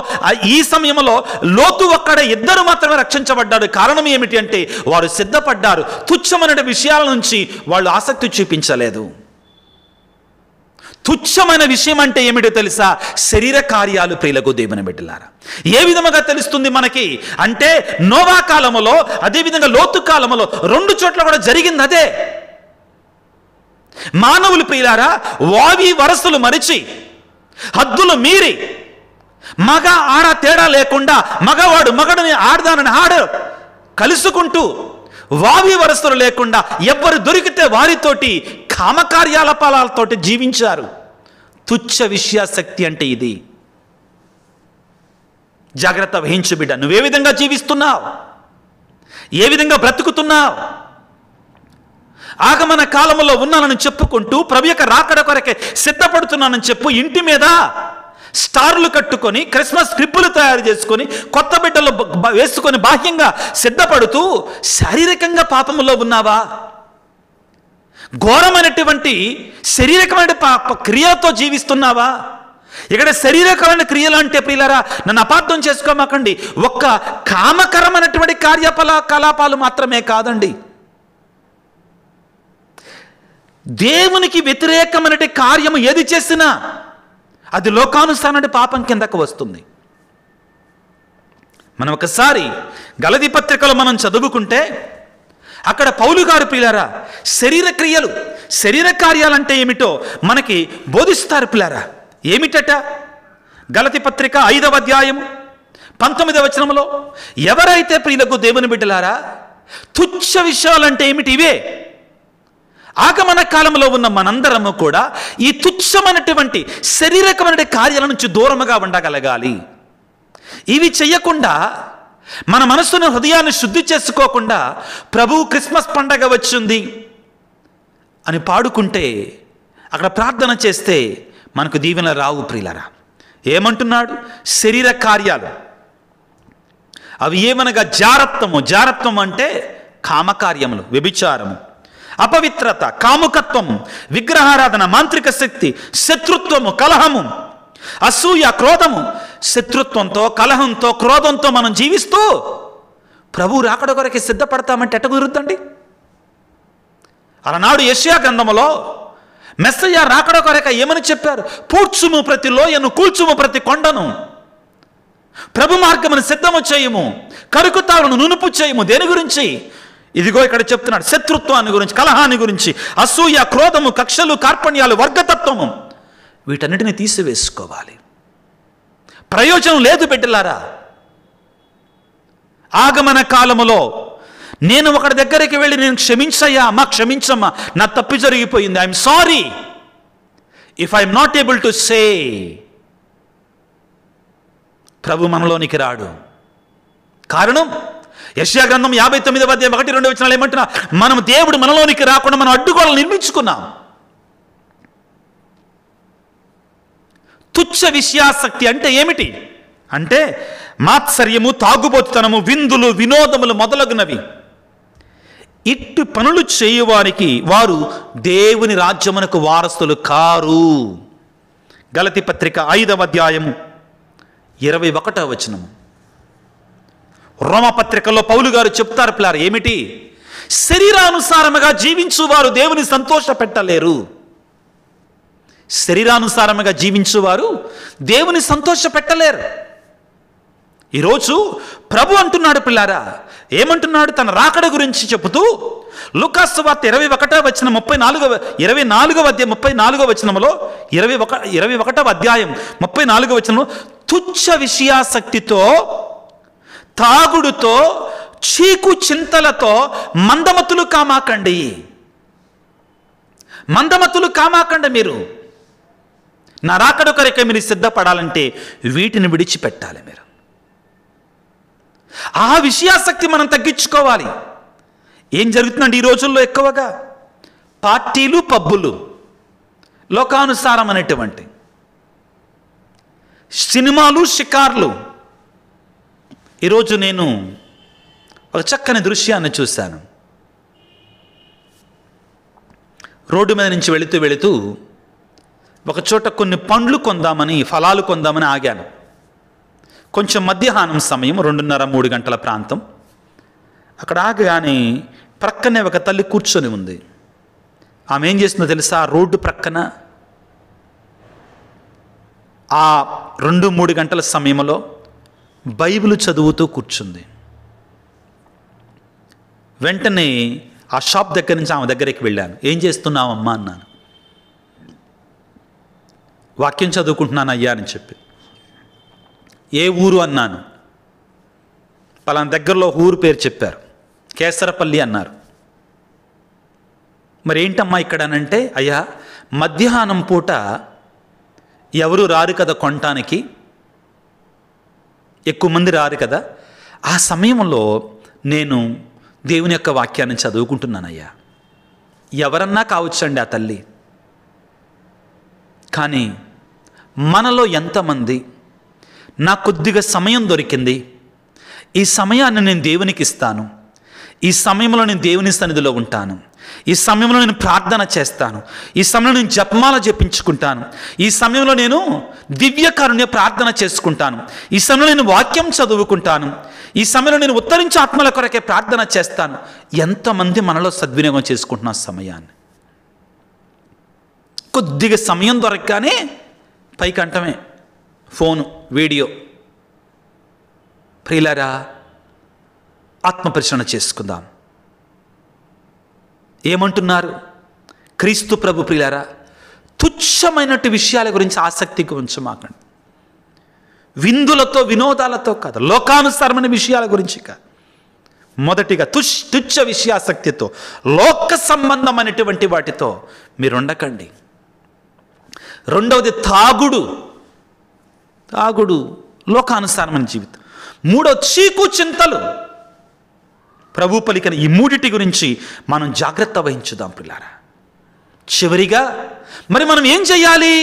ఈ సమయంలో లోతు ఒక్కడే, ఇద్దరు మాత్రమే రక్షించబడ్డాడు. కారణం ఏమిటి అంటే వారు సిద్ధపడ్డారు. తుచ్చమైన విషయాల నుంచి వాళ్ళు ఆసక్తి చూపించలేదు. తుచ్చమైన విషయం అంటే ఏమిటో తెలుసా? శరీర కార్యాలు. ప్రియులకు దేవుని బిడ్డలారా, ఏ విధముగా తెలుస్తుంది మనకి అంటే నోవా కాలములో, అదేవిధంగా లోతు కాలములో 2 చోట్ల కూడా జరిగింది అదే. మానవులు ప్రియులారా వావి వరసలు మరిచి, హద్దులు మీరి, మగ ఆడ తేడా లేకుండా, మగవాడు మగడిని, ఆడదానని ఆడ కలుసుకుంటూ, వావి వరసలు లేకుండా ఎవ్వరు దొరికితే వారితోటి కామకార్యాలపాలతోటి జీవించారు. తుచ్చ విషయాసక్తి అంటే ఇది. జాగ్రత్త వహించు బిడ్డ. నువ్వే విధంగా జీవిస్తున్నావు, ఏ విధంగా బ్రతుకుతున్నావు? ఆగమన కాలంలో ఉన్నానని చెప్పుకుంటూ ప్రభు యొక్క రాకడ కొరకే సిద్ధపడుతున్నానని చెప్పు. ఇంటి మీద స్టార్లు కట్టుకొని, క్రిస్మస్ క్లిప్పులు తయారు చేసుకొని, కొత్త బిడ్డలు వేసుకొని బాహ్యంగా సిద్ధపడుతూ శారీరకంగా పాపములో ఉన్నావా? ఘోరమైనటువంటి శారీరకమైన క్రియతో జీవిస్తున్నావా? ఇక్కడ శారీరకమైన క్రియలు అంటే ప్రియులారా నన్ను అపార్థం చేసుకోమాకండి, ఒక్క కామకరమైనటువంటి కార్యకలాపాలు మాత్రమే కాదండి. దేవునికి వ్యతిరేకమైనటువంటి కార్యము ఏది చేసినా అది లోకానుసారమైన పాపం కిందకు వస్తుంది. మనం ఒకసారి గలతీ పత్రికలో మనం చదువుకుంటే అక్కడ పౌలు గారు ప్రియులారా శరీర క్రియలు, శరీర కార్యాలంటే ఏమిటో మనకి బోధిస్తారు ప్రియులారా. ఏమిటట? గలతీ పత్రిక 5వ అధ్యాయము 19వ వచనంలో, ఎవరైతే ప్రియులకు దేవుని బిడ్డలారా తుచ్చ విషయాలంటే ఏమిటి? ఇవే. ఆగమన కాలంలో ఉన్న మనందరము కూడా ఈ తుచ్చమైనటువంటి శారీరకమైన కార్యాల నుంచి దూరముగా ఉండగలగాలి. ఇవి చెయ్యకుండా, మన మనస్సును, హృదయాన్ని శుద్ధి చేసుకోకుండా ప్రభు క్రిస్మస్ పండగ వచ్చింది అని పాడుకుంటే, అక్కడ ప్రార్థన చేస్తే మనకు దీవెనలు రావు ప్రియులారా. ఏమంటున్నాడు? శరీర కార్యాలు అవి ఏమనగా జారత్వము. జారత్వం అంటే కామకార్యములు, వ్యభిచారము, అపవిత్రత, కాముకత్వము, విగ్రహారాధన, మాంత్రిక శక్తి, శత్రుత్వము, కలహము, అసూయ, క్రోధము. శత్రుత్వంతో, కలహంతో, క్రోధంతో మనం జీవిస్తూ ప్రభు రాకడ కొరకే సిద్ధపడతామంటే ఎట్ట కుదురుద్దండి? అలనాడు యెషయా గ్రంథములో మెస్సయ్య రాకడ కొరక ఏమని చెప్పారు? పూడ్చుము ప్రతి లోయను, కూల్చుము ప్రతి కొండను, ప్రభు మార్గమును సిద్ధము చేయము, కరుకుతావులను నునుపు చేయము. దేని గురించి? ఇదిగో ఇక్కడ చెప్తున్నాడు, శత్రుత్వాన్ని గురించి, కలహాన్ని గురించి, అసూయ, క్రోధము, కక్షలు, కార్పణ్యాలు, వర్గతత్వము, వీటన్నిటిని తీసివేసుకోవాలి. ప్రయోజనం లేదు బిడ్డలారా. ఆగమన కాలములో నేను ఒకటి దగ్గరికి వెళ్ళి, నేను క్షమించయ్యా, అమ్మా క్షమించమ్మా, నా తప్పు జరిగిపోయింది, I'm sorry, if I'm not able to say, ప్రభు మనలోనికి రాడు. కారణం యెషయా గ్రంథం 59వ అధ్యాయం 1-2 వచనాలు ఏమంటున్నా? మనం దేవుడు మనలోనికి రాకుండా మనం అడ్డుగోడలు నిర్మించుకున్నాం. తుచ్చ విషయాసక్తి అంటే ఏమిటి? అంటే మాత్సర్యము, తాగుబోతుతనము, విందులు, వినోదములు మొదలగునవి. ఇట్టి పనులు చేయువారికి వారు దేవుని రాజ్యమునకు వారసులు కారు. గలతీ పత్రిక 5వ అధ్యాయము 21వ వచనము. రోమపత్రికలో పౌలు గారు చెప్తారు పిల్లారు ఏమిటి? శరీరానుసారముగా జీవించువారు దేవుని సంతోష పెట్టలేరు. శరీరానుసారముగా జీవించువారు దేవుని సంతోష పెట్టలేరు. ఈరోజు ప్రభు అంటున్నాడు పిల్లారా, ఏమంటున్నాడు తన రాకడ గురించి చెబుతూ లూకాసు వార్త 21వ వచనం 24వ అధ్యాయం 34వ వచనంలో 21వ అధ్యాయం 34వ వచనంలో తుచ్చ విషయాసక్తితో, తాగుడుతో, చీకు చింతలతో మందమతులు కామాకండి. మందమతులు కామాకండి. మీరు నా రాకడ కొరకై మీరు సిద్ధపడాలంటే వీటిని విడిచిపెట్టాలి. మీరు ఆ విషయాసక్తి మనం తగ్గించుకోవాలి. ఏం జరుగుతుందండి ఈ రోజుల్లో? ఎక్కువగా పార్టీలు, పబ్బులు, లోకానుసారం అనేటువంటి సినిమాలు, షికార్లు. ఈరోజు నేను ఒక చక్కని దృశ్యాన్ని చూశాను. రోడ్డు మీద నుంచి వెళుతూ ఒక చోట కొన్ని పండ్లు కొందామని, ఫలాలు కొందామని ఆగాను. కొంచెం మధ్యాహ్నం సమయం, 2:30-3 గంటల ప్రాంతం. అక్కడ ఆగగానే ప్రక్కనే ఒక తల్లి కూర్చొని ఉంది. ఆమె ఏం చేస్తుందో తెలుసా? రోడ్డు ప్రక్కన ఆ 2-3 గంటల సమయంలో బైబిల్ చదువుతూ కూర్చుంది. వెంటనే ఆ షాప్ దగ్గర నుంచి ఆమె దగ్గరికి వెళ్ళాను. ఏం చేస్తున్నావమ్మా అన్నాను. వాక్యం చదువుకుంటున్నాను అయ్యా అని చెప్పి. ఏ ఊరు అన్నాను. పలానా దగ్గరలో ఊరు పేరు చెప్పారు. కేసరపల్లి అన్నారు. మరి ఏంటమ్మా ఇక్కడ అనంటే, అయ్యా మధ్యాహ్నం పూట ఎవరు రారు కదా కొనటానికి, ఎక్కువ మంది రారు కదా, ఆ సమయంలో నేను దేవుని యొక్క వాక్యాన్ని చదువుకుంటున్నానయ్యా. ఎవరన్నా కావచ్చండి ఆ తల్లి. కానీ మనలో ఎంతమంది నా కొద్దిగా సమయం దొరికింది, ఈ సమయాన్ని నేను దేవునికి ఇస్తాను, ఈ సమయంలో నేను దేవుని సన్నిధిలో ఉంటాను, ఈ సమయంలో నేను ప్రార్థన చేస్తాను, ఈ సమయంలో నేను జపమాల జపించుకుంటాను, ఈ సమయంలో నేను దివ్యకారుణ్య ప్రార్థన చేసుకుంటాను, ఈ సమయంలో నేను వాక్యం చదువుకుంటాను, ఈ సమయంలో నేను ఉత్తరించే ఆత్మల కొరకే ప్రార్థన చేస్తాను. ఎంతమంది మనలో సద్వినియోగం చేసుకుంటున్న సమయాన్ని? కొద్దిగా సమయం దొరకగానే పైకి అంటమే ఫోను, వీడియో. ప్రియులారా, ఆత్మపరిశీలన చేసుకుందాం. ఏమంటున్నారు క్రీస్తు ప్రభు? ప్రియులారా, తుచ్చమైనటువంటి విషయాల గురించి ఆసక్తికి ఉంచమాకండి. విందులతో, వినోదాలతో కాదు, లోకానుసారమైన విషయాల గురించి కాదు. మొదటిగా తుచ్చ విషయాసక్తితో, లోక సంబంధమైనటువంటి వాటితో మీరు ఉండకండి. రెండవది తాగుడు, లోకానుసారమైన జీవితం. మూడవ చీకు చింతలు. ప్రభు పలికిన ఈ మూడిటి గురించి మనం జాగ్రత్త వహించుదాం పిల్లారా. చివరిగా మరి మనం ఏం చేయాలి?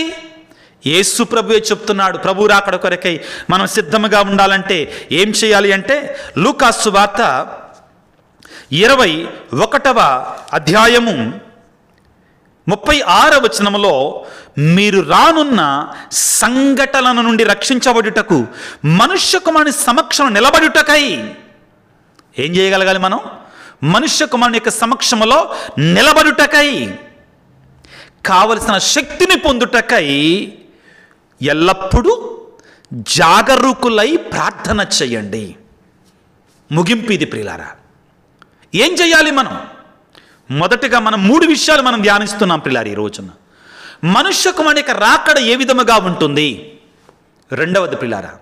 యేసు ప్రభువే చెప్తున్నాడు. ప్రభు రాకడ కొరకై మనం సిద్ధంగా ఉండాలంటే ఏం చేయాలి అంటే, లూకాసు వార్త 21వ అధ్యాయము 36వ వచనములో, మీరు రానున్న సంఘటనల నుండి రక్షించబడుటకు మనుష్య కుమారుని సమక్షం నిలబడుటకై ఏం చేయగలగాలి మనం? మనుష్య కుమారుని యొక్క సమక్షంలో నిలబడుటకై, కావలసిన శక్తిని పొందుటకై ఎల్లప్పుడూ జాగరూకులై ప్రార్థన చేయండి. ముగింపు ఇది ప్రియులారా. ఏం చేయాలి మనం? మొదటగా మనం 3 విషయాలు మనం ధ్యానిస్తున్నాం ప్రియులారా ఈ రోజున. మనుష్య కుమారుని యొక్క రాకడ ఏ విధముగా ఉంటుంది? రెండవది ప్రియులారా,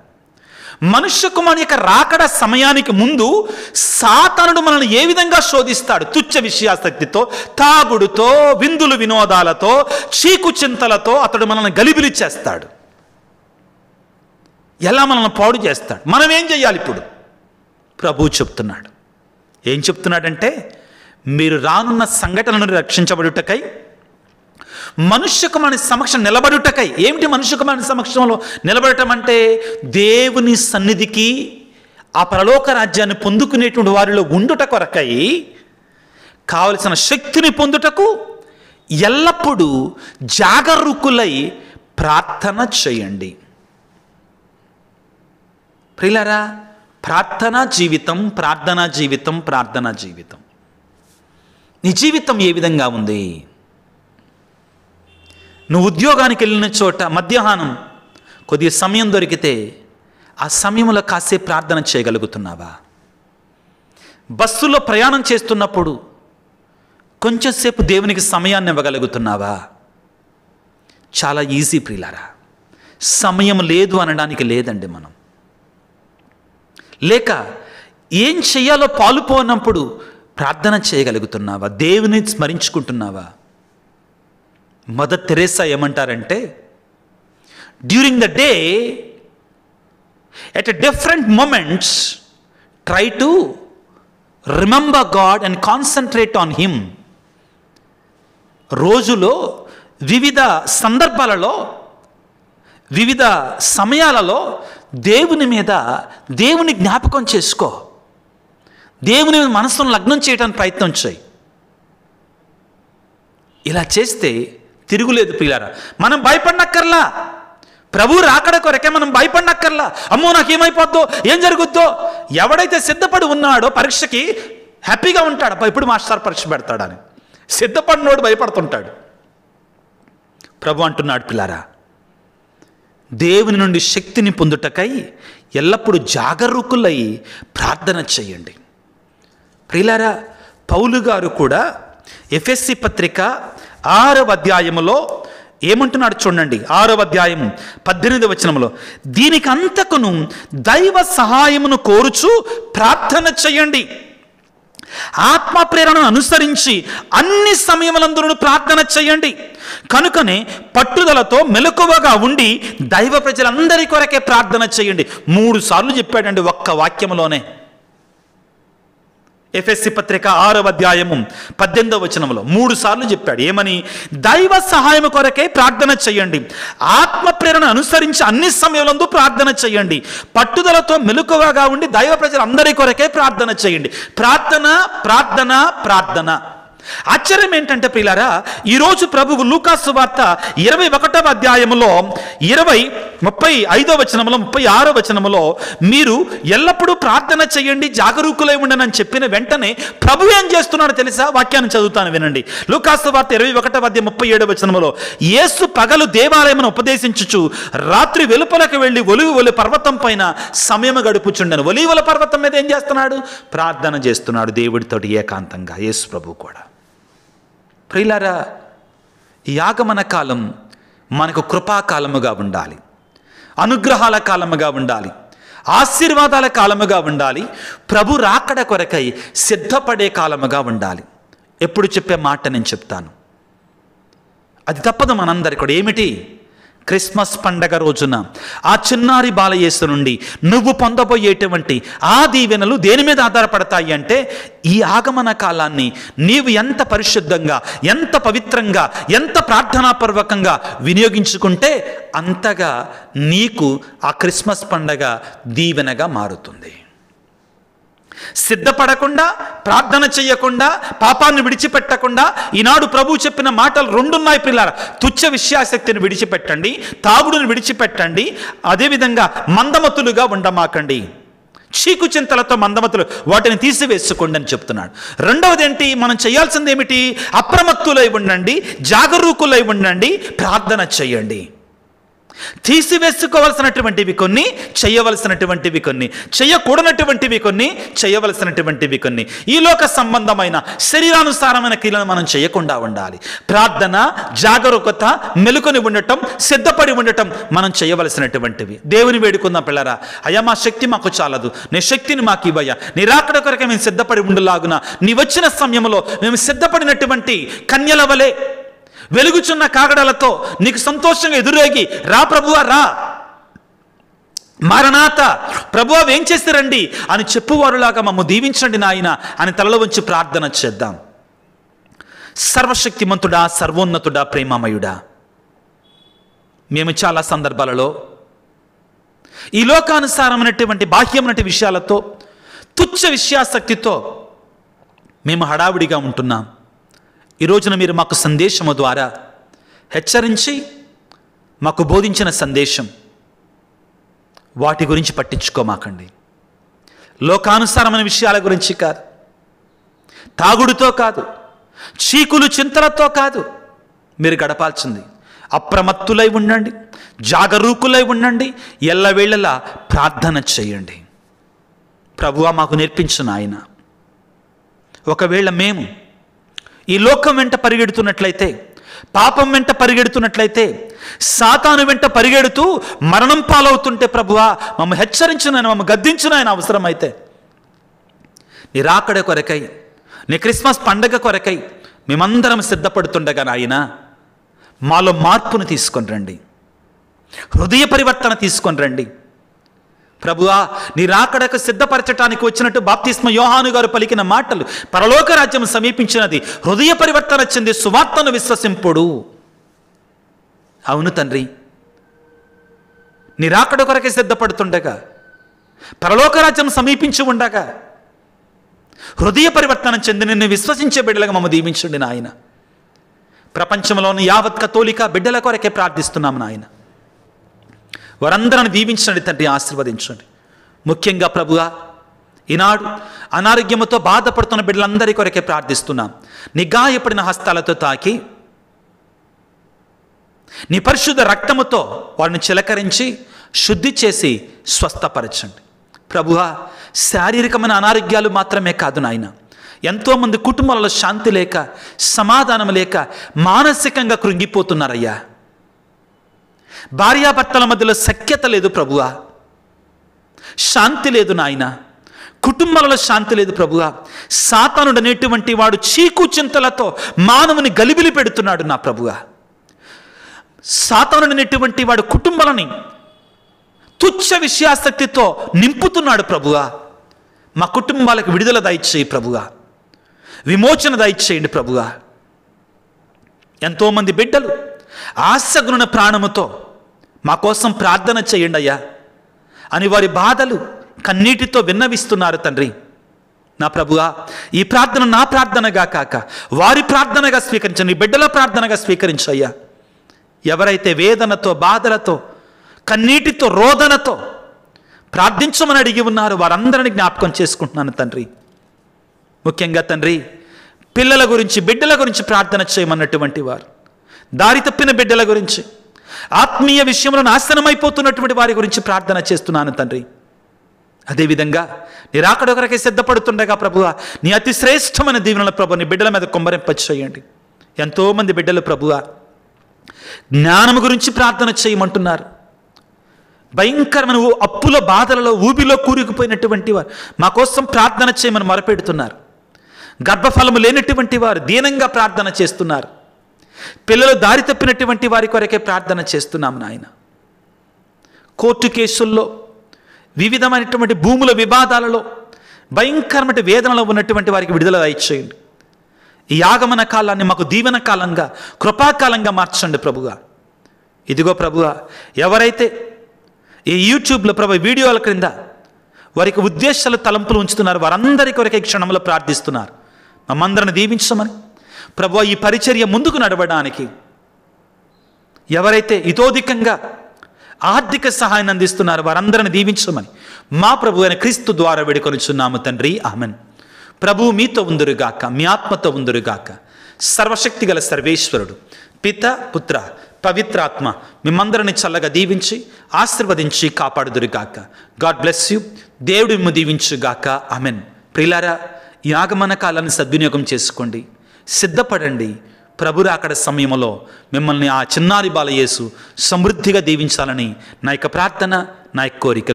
మనుష్య కుమారుని యొక్క రాకడ సమయానికి ముందు సాతానుడు మనల్ని ఏ విధంగా శోధిస్తాడు? తుచ్చ విషయాసక్తితో, తాగుడుతో, విందులు వినోదాలతో, చీకు చింతలతో అతడు మనల్ని గలిబిలి చేస్తాడు. ఎలా మనల్ని పాడు చేస్తాడు? మనం ఏం చేయాలి ఇప్పుడు? ప్రభువు చెప్తున్నాడు. ఏం చెప్తున్నాడంటే, మీరు రానున్న సంఘటనలను రక్షించబడుటకై మనుష్య కుమారుని సమక్షం నిలబడుటకై. ఏమిటి మనుష్య కుమారుని సమక్షంలో నిలబడటం అంటే? దేవుని సన్నిధికి, ఆ పరలోక రాజ్యాన్ని పొందుకునేటువంటి వారిలో ఉండుట కొరకై కావలసిన శక్తిని పొందుటకు ఎల్లప్పుడూ జాగరూకులై ప్రార్థన చేయండి. ప్రియులారా, ప్రార్థనా జీవితం, ప్రార్థనా జీవితం, ప్రార్థనా జీవితం. నీ జీవితం ఏ విధంగా ఉంది? నువ్వు ఉద్యోగానికి వెళ్ళిన చోట మధ్యాహ్నం కొద్దిగా సమయం దొరికితే ఆ సమయంలో కాసేపు ప్రార్థన చేయగలుగుతున్నావా? బస్సులో ప్రయాణం చేస్తున్నప్పుడు కొంచెంసేపు దేవునికి సమయాన్ని ఇవ్వగలుగుతున్నావా? చాలా ఈజీ ప్రియులారా. సమయం లేదు అనడానికి లేదండి మనం. లేక ఏం చెయ్యాలో పాలుపోనప్పుడు ప్రార్థన చేయగలుగుతున్నావా? దేవుని స్మరించుకుంటున్నావా? మదర్ తెరేసా ఏమంటారంటే, during the day at different moments try to remember God and concentrate on him. రోజులో వివిధ సందర్భాలలో, వివిధ సమయాలలో దేవుని జ్ఞాపకం చేసుకో. దేవుని మనసును లగ్నం చేయడానికి ప్రయత్నం చేయి. ఇలా చేస్తే తిరుగులేదు ప్రియులారా. మనం భయపడనక్కర్లా. ప్రభు రాకడ కొరకే మనం భయపడనక్కర్లా. అమ్మో నాకేమైపోద్దో, ఏం జరుగుద్దో. ఎవడైతే సిద్ధపడి ఉన్నాడో పరీక్షకి హ్యాపీగా ఉంటాడు. ఇప్పుడు మాస్టర్ పరీక్ష పెడతాడని సిద్ధపడినోడు భయపడుతుంటాడు. ప్రభు అంటున్నాడు, పిల్లారా, దేవుని నుండి శక్తిని పొందుటకై ఎల్లప్పుడూ జాగరూకులై ప్రార్థన చేయండి. ప్రియులారా, పౌలు గారు కూడా ఎఫెసీ పత్రిక 6వ అధ్యాయములో ఏమంటున్నాడు చూడండి. 6వ అధ్యాయం 18వ వచనంలో, దీనికి అంతకును దైవ సహాయమును కోరుచు ప్రార్థన చేయండి. ఆత్మ ప్రేరణను అనుసరించి అన్ని సమయములందును ప్రార్థన చేయండి. కనుకనే పట్టుదలతో మెలకువగా ఉండి దైవ ప్రజలందరి కొరకే ప్రార్థన చేయండి. 3 సార్లు చెప్పాడండి ఒక్క వాక్యములోనే. ఎఫెసీ పత్రిక 6వ అధ్యాయము 18వ వచనంలో 3 సార్లు చెప్పాడు. ఏమని? దైవ సహాయం కొరకే ప్రార్థన చేయండి. ఆత్మ ప్రేరణ అనుసరించి అన్ని సమయంలో ప్రార్థన చేయండి. పట్టుదలతో మెలకువగా ఉండి దైవ ప్రజలందరి కొరకే ప్రార్థన చేయండి. ప్రార్థన ప్రార్థన ప్రార్థన. ఆశ్చర్యం ఏంటంటే ప్రియులారా, ఈరోజు ప్రభువు లూకాసు వార్త 21వ అధ్యాయములో 35వ వచనములో 36వ వచనములో మీరు ఎల్లప్పుడూ ప్రార్థన చేయండి, జాగరూకులై ఉండని అని చెప్పిన వెంటనే ప్రభు ఏం చేస్తున్నాడో తెలుసా? వాక్యాన్ని చదువుతాను వినండి. లూకాసు వార్త 21వ అధ్యాయం 37వ వచనములో, యేసు పగలు దేవాలయమును ఉపదేశించుచు రాత్రి వెలుపలకు వెళ్ళి ఒలివ పర్వతం పైన సమయము గడుపుచుండెను. ఒలీవల పర్వతం మీద ఏం చేస్తున్నాడు? ప్రార్థన చేస్తున్నాడు దేవుడితోటి ఏకాంతంగా. యేసు ప్రభు కూడా. ప్రియులారా, ఈ ఆగమన కాలం మనకు కృపాకాలముగా ఉండాలి, అనుగ్రహాల కాలముగా ఉండాలి, ఆశీర్వాదాల కాలముగా ఉండాలి, ప్రభు రాకడ కొరకై సిద్ధపడే కాలముగా ఉండాలి. ఎప్పుడు చెప్పే మాట నేను చెప్తాను, అది తప్పదు మనందరికీ కూడా. ఏమిటి? క్రిస్మస్ పండగ రోజున ఆ చిన్నారి బాలయేసు నుండి నువ్వు పొందబోయేటువంటి ఆ దీవెనలు దేని మీద ఆధారపడతాయి అంటే, ఈ ఆగమన కాలాన్ని నీవు ఎంత పరిశుద్ధంగా, ఎంత పవిత్రంగా, ఎంత ప్రార్థనాపూర్వకంగా వినియోగించుకుంటే అంతగా నీకు ఆ క్రిస్మస్ పండగ దీవెనగా మారుతుంది. సిద్ధపడకుండా, ప్రార్థన చేయకుండా, పాపాన్ని విడిచిపెట్టకుండా, ఈనాడు ప్రభు చెప్పిన మాటలు 2 ఉన్నాయి పిల్లరా. తుచ్చ విషయాసక్తిని విడిచిపెట్టండి, తాగుడుని విడిచిపెట్టండి, అదేవిధంగా మందమతులుగా ఉండమాకండి. చీకు చింతలతో మందమతులు వాటిని తీసివేసుకోండి అని చెప్తున్నాడు. రెండవది ఏంటి? మనం చేయాల్సింది ఏమిటి? అప్రమత్తులై ఉండండి, జాగరూకులై ఉండండి, ప్రార్థన చేయండి. తీసివేసుకోవలసినటువంటివి కొన్ని, చేయవలసినటువంటివి కొన్ని, చేయకూడనటువంటివి కొన్ని, చేయవలసినటువంటివి కొన్ని. ఈ లోక సంబంధమైన శరీరానుసారమైన క్రియలను మనం చేయకుండా ఉండాలి. ప్రార్థన, జాగరూకత, మెలుకొని ఉండటం, సిద్ధపడి ఉండటం మనం చేయవలసినటువంటివి. దేవుని వేడుకుందాం పిల్లరా. అయ్యా, మా శక్తి మాకు చాలదు, నీ శక్తిని మాకు ఇవ్వయ్యా. నీ రాకడ కొరకే మేము సిద్ధపడి ఉండలాగున నీ వచ్చిన సమయంలో మేము సిద్ధపడినటువంటి కన్యల వలె వెలుగుచున్న కాగడాలతో నీకు సంతోషంగా ఎదురేగి రా ప్రభువా రా, మారనాథ, ప్రభువా ఏం చేస్తే రండి అని చెప్పువారులాగా మమ్ము దీవించండి నాయన అని తలలో వంచి ప్రార్థన చేద్దాం. సర్వశక్తిమంతుడా, సర్వోన్నతుడా, ప్రేమమయుడా, మేము చాలా సందర్భాలలో ఈ లోకానుసారమైనటువంటి బాహ్యమైనటువంటి విషయాలతో, తుచ్చ విషయాసక్తితో మేము హడావిడిగా ఉంటున్నాం. ఈ రోజున మీరు మాకు సందేశము ద్వారా హెచ్చరించి మాకు బోధించిన సందేశం, వాటి గురించి పట్టించుకోమాకండి. లోకానుసారమైన విషయాల గురించి కాదు, తాగుడుతో కాదు, చీకులు చింతలతో కాదు మీరు గడపాల్సింది అప్రమత్తులై ఉండండి, జాగరూకులై ఉండండి, ఎల్లవేళలా ప్రార్థన చేయండి. ప్రభువా మాకు నేర్పించు నాయన. ఒకవేళ మేము ఈ లోకం వెంట పరిగెడుతున్నట్లయితే, పాపం వెంట పరిగెడుతున్నట్లయితే, సాతాను వెంట పరిగెడుతూ మరణం పాలవుతుంటే ప్రభువా మమ్మల్ని హెచ్చరించిన, మమ్మల్ని గద్దించిన ఆయన అవసరమైతే. నీ రాకడ కొరకై, నీ క్రిస్మస్ పండగ కొరకై మేమందరం సిద్ధపడుతుండగా నాయన మాలో మార్పును తీసుకొని రండి, హృదయ పరివర్తన తీసుకొని రండి. ప్రభువా నీ రాకడకు సిద్ధపరచటానికి వచ్చినట్టు బాప్తిస్మ యోహాను గారు పలికిన మాటలు, పరలోక రాజ్యం సమీపించినది, హృదయ పరివర్తన చెంది సువార్తను విశ్వసింపుడు. అవును తండ్రి, నీ రాకడ కొరకే సిద్ధపడుతుండగా, పరలోక రాజ్యం సమీపించి ఉండగా హృదయ పరివర్తన చెంది నిన్ను విశ్వసించే బిడ్డలుగా మమ్మల్ని దీవించండి నాయన. ప్రపంచంలోని యావత్ కతోలిక బిడ్డల కొరకే ప్రార్థిస్తున్నాము నాయన. వారందరిని దీవించండి తండ్రి, ఆశీర్వదించండి. ముఖ్యంగా ప్రభువా ఈనాడు అనారోగ్యంతో బాధపడుతున్న బిడ్డలందరి కొరకే ప్రార్థిస్తున్నాం. నీ గాయపడిన హస్తాలతో తాకి నీ పరిశుద్ధ రక్తముతో వారిని చిలకరించి శుద్ధి చేసి స్వస్థపరచండి. ప్రభువా శారీరకమైన అనారోగ్యాలు మాత్రమే కాదు నాయన, ఎంతోమంది కుటుంబాలలో శాంతి లేక, సమాధానం లేక మానసికంగా కృంగిపోతున్నారయ్యా. భార్యాభర్తల మధ్యలో సఖ్యత లేదు ప్రభువా, శాంతి లేదు నాయన, కుటుంబాలలో శాంతి లేదు ప్రభువా. సాతానుడు అనేటువంటి వాడు చీకు చింతలతో మానవుని గలిబిలి పెడుతున్నాడు నా ప్రభువా. సాతానుడు అనేటువంటి వాడు కుటుంబాలని తుచ్చ విషయాసక్తితో నింపుతున్నాడు ప్రభువా. మా కుటుంబాలకు విడుదల దయచేయి ప్రభువా, విమోచన దయచేయండి ప్రభువా. ఎంతోమంది బిడ్డలు ఆశగుణ ప్రాణముతో మా కోసం ప్రార్థన చేయండి అయ్యా అని వారి బాధలు కన్నీటితో విన్నవిస్తున్నారు తండ్రి. నా ప్రభువా ఈ ప్రార్థన నా ప్రార్థనగా కాక వారి ప్రార్థనగా స్వీకరించండి, బిడ్డల ప్రార్థనగా స్వీకరించయ్యా. ఎవరైతే వేదనతో, బాధలతో, కన్నీటితో, రోదనతో ప్రార్థించమని అడిగి ఉన్నారో వారందరినీ జ్ఞాపకం చేసుకుంటున్నాను తండ్రి. ముఖ్యంగా తండ్రి పిల్లల గురించి, బిడ్డల గురించి ప్రార్థన చేయమన్నటువంటి వారు, దారి తప్పిన బిడ్డల గురించి, ఆత్మీయ విషయంలో నాశనమైపోతున్నటువంటి వారి గురించి ప్రార్థన చేస్తున్నాను తండ్రి. అదేవిధంగా నీ రాకడ కొరకే సిద్ధపడుతుండగా ప్రభువా నీ అతి శ్రేష్టమైన దీవెనల ప్రభు నీ బిడ్డల మీద కుమ్మరింపచేయండి. ఎంతోమంది బిడ్డలు ప్రభువా జ్ఞానము గురించి ప్రార్థన చేయమంటున్నారు. భయంకరమైన అప్పుల బాధలలో, ఊబిలో కూరుకుపోయినటువంటి వారు మా కోసం ప్రార్థన చేయమని మొరపెడుతున్నారు. గర్భఫలము లేనటువంటి వారు దీనంగా ప్రార్థన చేస్తున్నారు. పిల్లలు దారి తప్పినటువంటి వారి కొరకే ప్రార్థన చేస్తున్నాము నాయన. కోర్టు కేసుల్లో, వివిధమైనటువంటి భూముల వివాదాలలో, భయంకరమైన వేదనలో ఉన్నటువంటి వారికి విడుదల దయచేయండి. ఈ ఆగమన కాలాన్ని మాకు దీవెన కాలంగా, కృపాకాలంగా మార్చండి ప్రభుగా. ఇదిగో ప్రభువా ఎవరైతే ఈ యూట్యూబ్లో ప్రభు వీడియోల క్రింద వారికి ఉద్దేశాలు, తలంపులు ఉంచుతున్నారు వారందరి కొరకే క్షణంలో ప్రార్థిస్తున్నారు. మమ్మందరిని దీవించమని ప్రభువా ఈ పరిచర్య ముందుకు నడవడానికి ఎవరైతే ఇతోధికంగా ఆర్థిక సహాయాన్ని అందిస్తున్నారు వారందరిని దీవించమని మా ప్రభు అయిన క్రీస్తు ద్వారా వేడుకొనుచున్నాము తండ్రి, ఆమెన్. ప్రభువు మీతో ఉందురుగాక, మీ ఆత్మతో ఉందురుగాక. సర్వశక్తి గల సర్వేశ్వరుడు పిత, పుత్ర, పవిత్రాత్మ మిమ్మందరిని చల్లగా దీవించి ఆశీర్వదించి కాపాడుదురుగాక. God bless you. దేవుడు మిమ్ము దీవించుగాక, ఆమెన్. ప్రియులారా ఈ ఆగమన కాలాన్ని సద్వినియోగం చేసుకోండి, సిద్ధపడండి. ప్రభు రాకడ సమయంలో మిమ్మల్ని ఆ చిన్నారి బాలయేసు సమృద్ధిగా దీవించాలని నా యొక్క ప్రార్థన, నా యొక్క కోరిక.